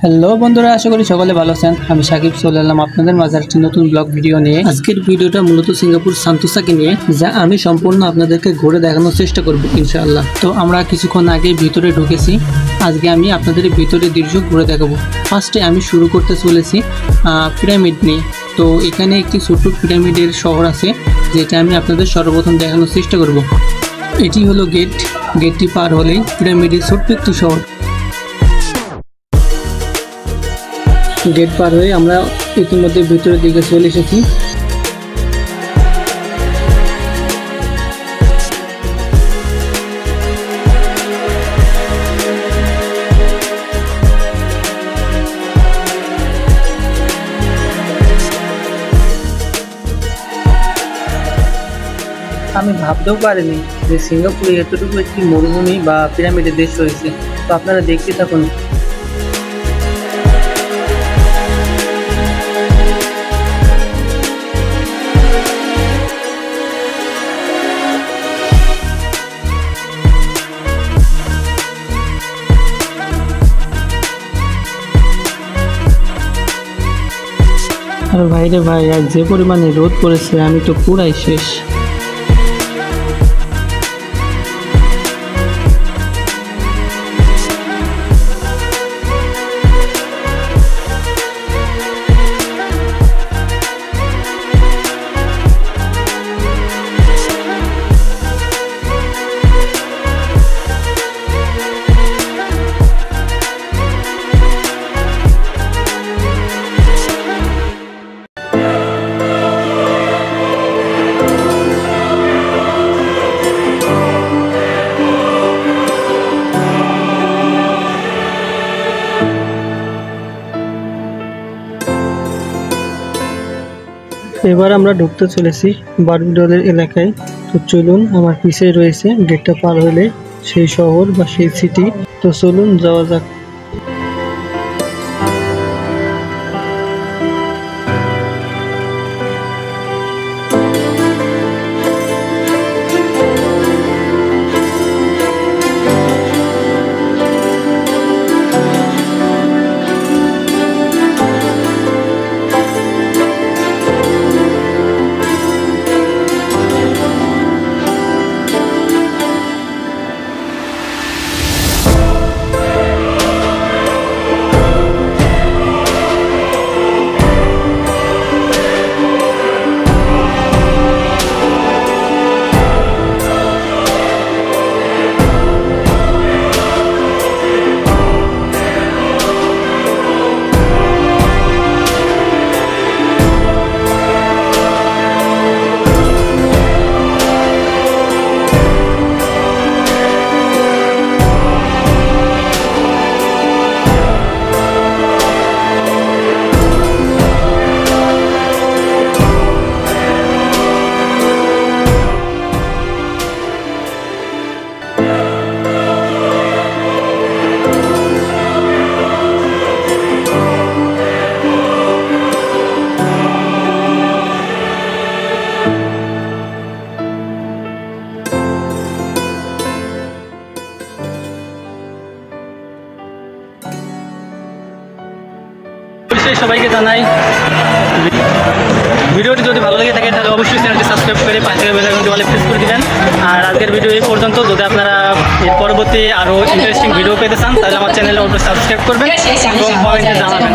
Hello বন্ধুরা, আশা করি সকলে ভালো আছেন। আমি সাকিব চলে এলাম আপনাদের মাঝে একটি নতুন ব্লগ ভিডিও নিয়ে। আজকের ভিডিওটা মূলত সিঙ্গাপুর সান্তোসাকে নিয়ে, যা আমি সম্পূর্ণ আপনাদেরকে ঘুরে দেখানোর চেষ্টা করব ইনশাআল্লাহ। তো আমরা কিছুক্ষণ আগে ভিতরে ঢুকেছি। আজকে আমি আপনাদের ভিতরে দৃশ্য ঘুরে দেখাবো। ফার্স্টে আমি শুরু করতে চলেছি পিরামিড নিয়ে। তো এখানে একটি ছোট্ট পিরামিডের শহর আছে, যেটা আমি আপনাদের সর্বপ্রথম দেখানোর চেষ্টা করব। এটি হলো গেট। গেটটি পার হলেই পিরামিডের ছোট্ট একটি শহর। গেট পার হয়ে আমরা ইতিমধ্যে ভিতরের দিকে চলে এসেছি। আমি ভাবতেও পারিনি যে সিঙ্গাপুরে এতটুকু একটি মরুভূমি বা পিরামিডের দেশ রয়েছে। তো আপনারা দেখতে থাকুন। আর ভাইরে ভাই, আর যে পরিমাণে রোদ পড়েছে, আমি তো পুরাই শেষ। এবার আমরা ঢুকতে চলেছি বারবিডলের এলাকায়। তো চলুন, আমার পিছিয়ে রয়েছে গেটটা পার হলে সেই শহর বা সেই সিটি। তো চলুন যাওয়া যাক। সবাইকে জানাই, ভিডিওটি যদি ভালো লেগে থাকে তাহলে অবশ্যই চ্যানেলটি সাবস্ক্রাইব করে পাশে থাকা বেল আইকনটি অলে প্রেস করে দিবেন। আর আজকের ভিডিও এই পর্যন্ত। যদি আপনারা এর পরবর্তী আরও ইন্টারেস্টিং ভিডিও পেতে চান তাহলে আমার চ্যানেলে অবশ্যই সাবস্ক্রাইব করবেন এবং কমেন্টে জানাবেন।